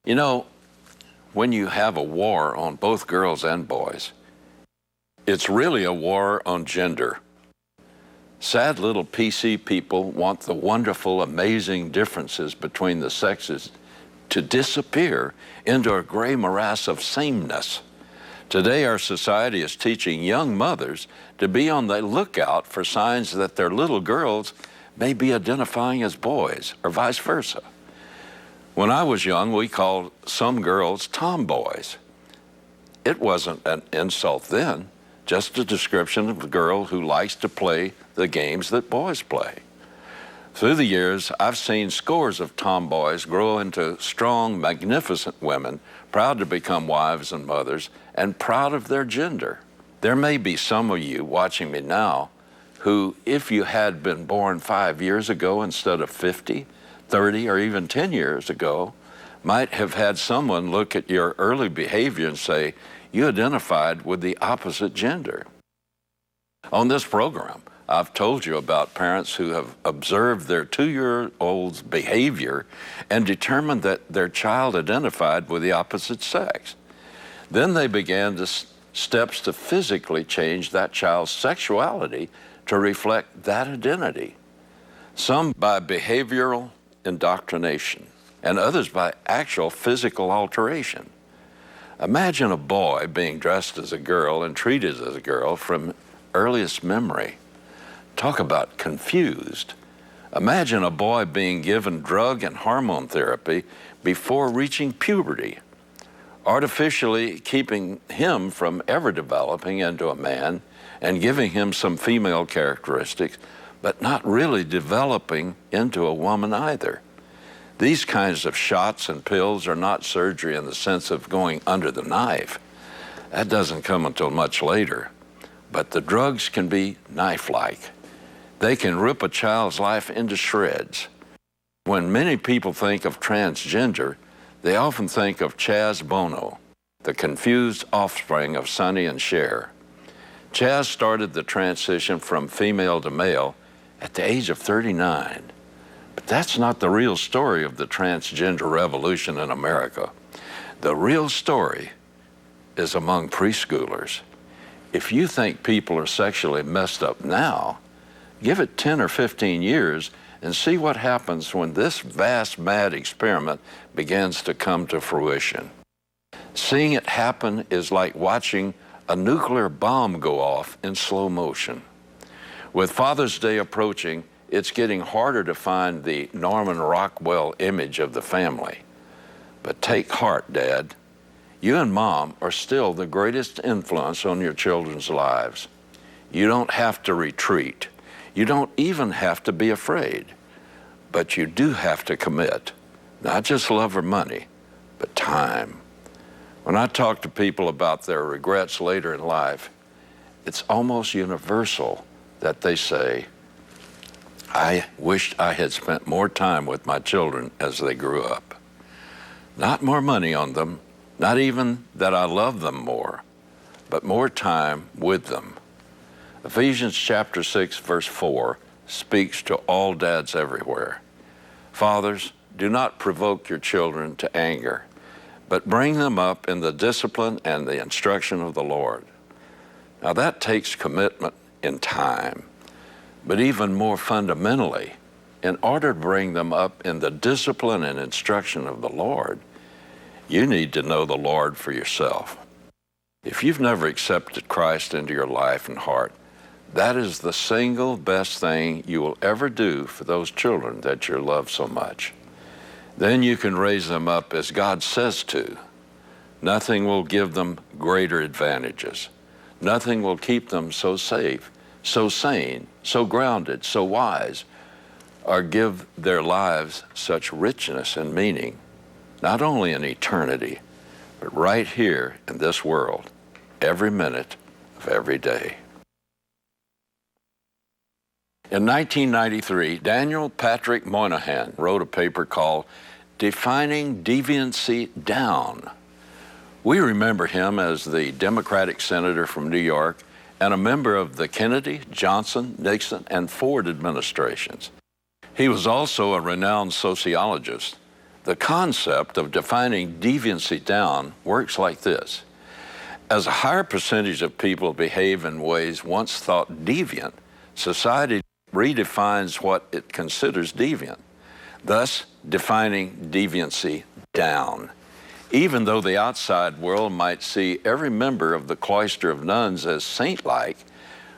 You know, when you have a war on both girls and boys, it's really a war on gender. Sad little PC people want the wonderful, amazing differences between the sexes to disappear into a gray morass of sameness. Today, our society is teaching young mothers to be on the lookout for signs that their little girls may be identifying as boys, or vice versa. When I was young, we called some girls tomboys. It wasn't an insult then, just a description of a girl who likes to play the games that boys play. Through the years, I've seen scores of tomboys grow into strong, magnificent women, proud to become wives and mothers, and proud of their gender. There may be some of you watching me now who, if you had been born 5 years ago instead of 50, 30, or even 10 years ago, might have had someone look at your early behavior and say, you identified with the opposite gender. On this program, I've told you about parents who have observed their 2-year-old's behavior and determined that their child identified with the opposite sex. Then they began the steps to physically change that child's sexuality to reflect that identity. Some by behavioral indoctrination, and others by actual physical alteration. Imagine a boy being dressed as a girl and treated as a girl from earliest memory. Talk about confused. Imagine a boy being given drug and hormone therapy before reaching puberty, artificially keeping him from ever developing into a man and giving him some female characteristics, but not really developing into a woman either. These kinds of shots and pills are not surgery in the sense of going under the knife. That doesn't come until much later. But the drugs can be knife-like. They can rip a child's life into shreds. When many people think of transgender, they often think of Chaz Bono, the confused offspring of Sonny and Cher. Chaz started the transition from female to male at the age of 39. But that's not the real story of the transgender revolution in America. The real story is among preschoolers. If you think people are sexually messed up now, give it 10 or 15 years and see what happens when this vast, mad experiment begins to come to fruition. Seeing it happen is like watching a nuclear bomb go off in slow motion. With Father's Day approaching, it's getting harder to find the Norman Rockwell image of the family. But take heart, Dad. You and Mom are still the greatest influence on your children's lives. You don't have to retreat. You don't even have to be afraid. But you do have to commit, not just love or money, but time. When I talk to people about their regrets later in life, it's almost universal that they say, I wished I had spent more time with my children as they grew up. Not more money on them, not even that I love them more, but more time with them. Ephesians chapter 6, verse 4 speaks to all dads everywhere. Fathers, do not provoke your children to anger, but bring them up in the discipline and the instruction of the Lord. Now that takes commitment in time, but even more fundamentally, in order to bring them up in the discipline and instruction of the Lord, you need to know the Lord for yourself. If you've never accepted Christ into your life and heart, that is the single best thing you will ever do for those children that you love so much. Then you can raise them up as God says to. Nothing will give them greater advantages. Nothing will keep them so safe, so sane, so grounded, so wise, or give their lives such richness and meaning, not only in eternity, but right here in this world, every minute of every day. In 1993, Daniel Patrick Moynihan wrote a paper called Defining Deviancy Down. We remember him as the Democratic senator from New York and a member of the Kennedy, Johnson, Nixon, and Ford administrations. He was also a renowned sociologist. The concept of defining deviancy down works like this. As a higher percentage of people behave in ways once thought deviant, society redefines what it considers deviant, thus defining deviancy down. Even though the outside world might see every member of the cloister of nuns as saint-like,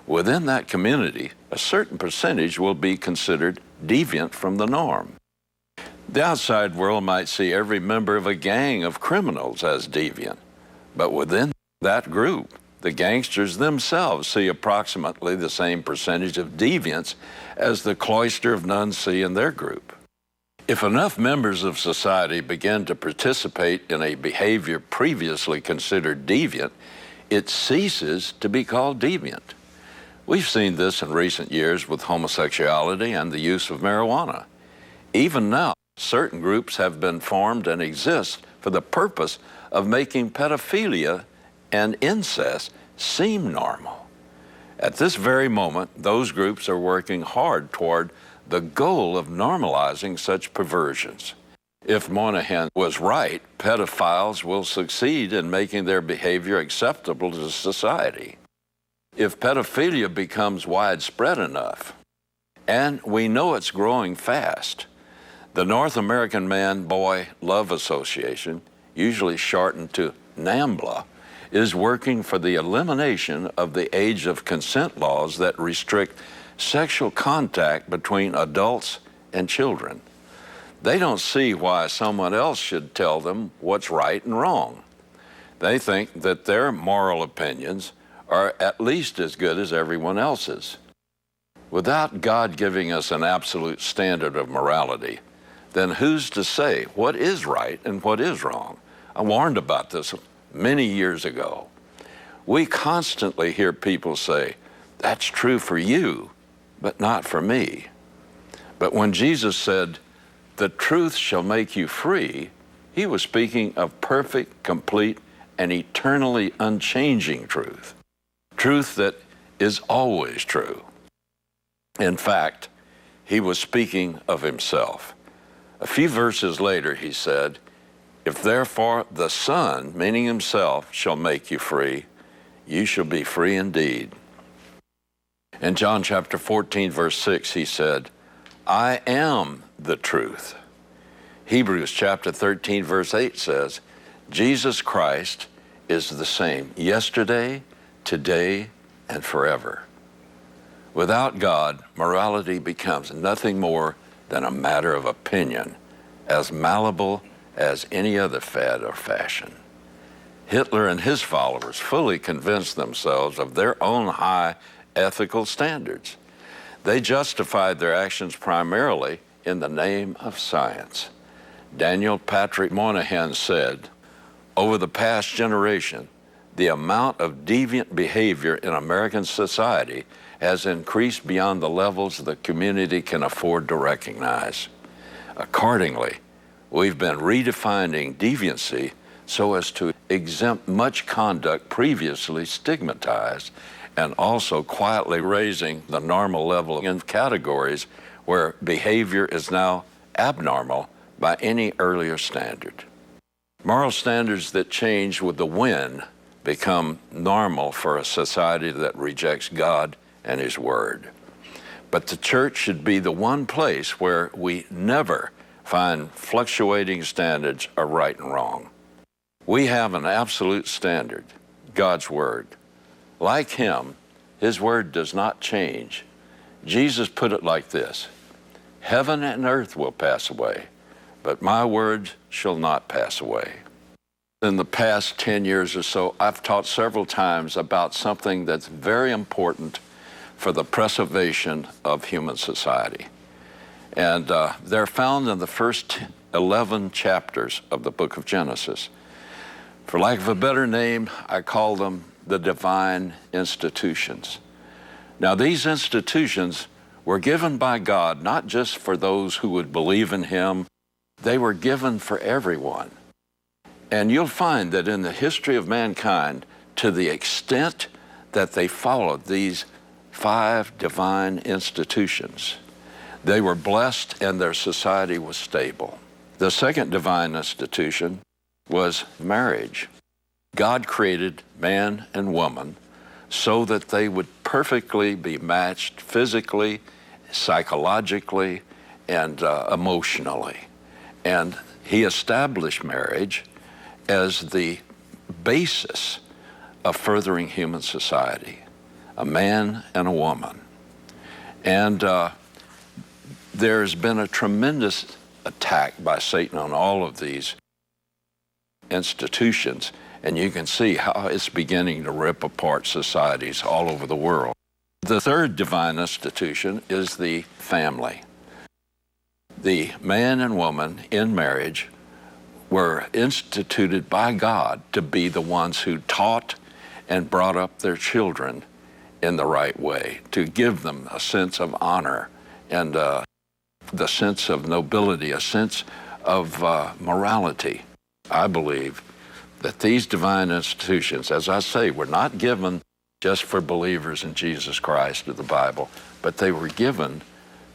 within that community, a certain percentage will be considered deviant from the norm. The outside world might see every member of a gang of criminals as deviant, but within that group, the gangsters themselves see approximately the same percentage of deviance as the cloister of nuns see in their group. If enough members of society begin to participate in a behavior previously considered deviant, it ceases to be called deviant. We've seen this in recent years with homosexuality and the use of marijuana. Even now, certain groups have been formed and exist for the purpose of making pedophilia and incest seem normal. At this very moment, those groups are working hard toward the goal of normalizing such perversions. If Moynihan was right, pedophiles will succeed in making their behavior acceptable to society. If pedophilia becomes widespread enough, and we know it's growing fast, the North American Man-Boy Love Association, usually shortened to NAMBLA, is working for the elimination of the age of consent laws that restrict sexual contact between adults and children. They don't see why someone else should tell them what's right and wrong. They think that their moral opinions are at least as good as everyone else's. Without God giving us an absolute standard of morality, then who's to say what is right and what is wrong? I warned about this many years ago. We constantly hear people say, "That's true for you, but not for me." But when Jesus said, "The truth shall make you free," he was speaking of perfect, complete, and eternally unchanging truth. Truth that is always true. In fact, he was speaking of himself. A few verses later, he said, "If therefore the Son," meaning himself, "shall make you free, you shall be free indeed." In John chapter 14, verse 6, he said, "I am the truth." Hebrews chapter 13, verse 8 says, "Jesus Christ is the same yesterday, today, and forever." Without God, morality becomes nothing more than a matter of opinion, as malleable as any other fad or fashion. Hitler and his followers fully convinced themselves of their own high ethical standards. They justified their actions primarily in the name of science. Daniel Patrick Moynihan said, "Over the past generation, the amount of deviant behavior in American society has increased beyond the levels the community can afford to recognize. Accordingly, we've been redefining deviancy so as to exempt much conduct previously stigmatized, and also quietly raising the normal level in categories where behavior is now abnormal by any earlier standard." Moral standards that change with the wind become normal for a society that rejects God and his word. But the church should be the one place where we never find fluctuating standards of right and wrong. We have an absolute standard, God's word. Like him, his word does not change. Jesus put it like this, "Heaven and earth will pass away, but my words shall not pass away." In the past 10 years or so, I've taught several times about something that's very important for the preservation of human society. And they're found in the first 11 chapters of the book of Genesis. For lack of a better name, I call them the divine institutions. Now, these institutions were given by God not just for those who would believe in him, they were given for everyone. And you'll find that in the history of mankind, to the extent that they followed these 5 divine institutions, they were blessed and their society was stable. The second divine institution was marriage. God created man and woman so that they would perfectly be matched physically, psychologically, and emotionally. And he established marriage as the basis of furthering human society, a man and a woman. And there's been a tremendous attack by Satan on all of these institutions, and you can see how it's beginning to rip apart societies all over the world. The third divine institution is the family. The man and woman in marriage were instituted by God to be the ones who taught and brought up their children in the right way, to give them a sense of honor and the sense of nobility, a sense of morality. I believe that these divine institutions, as I say, were not given just for believers in Jesus Christ or the Bible, but they were given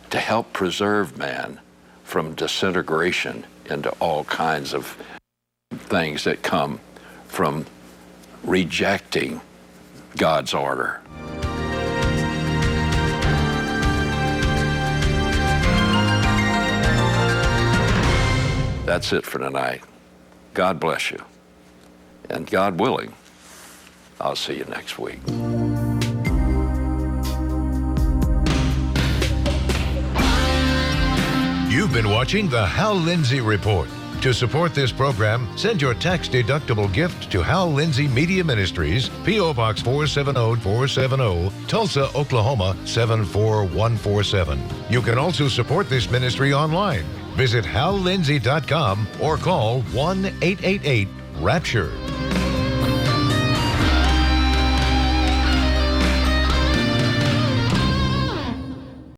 to help preserve man from disintegration into all kinds of things that come from rejecting God's order. That's it for tonight. God bless you. And God willing, I'll see you next week. You've been watching the Hal Lindsey Report. To support this program, send your tax-deductible gift to Hal Lindsey Media Ministries, P.O. Box 470470, Tulsa, Oklahoma 74147. You can also support this ministry online. Visit hallindsey.com or call 1-888-RAPTURE.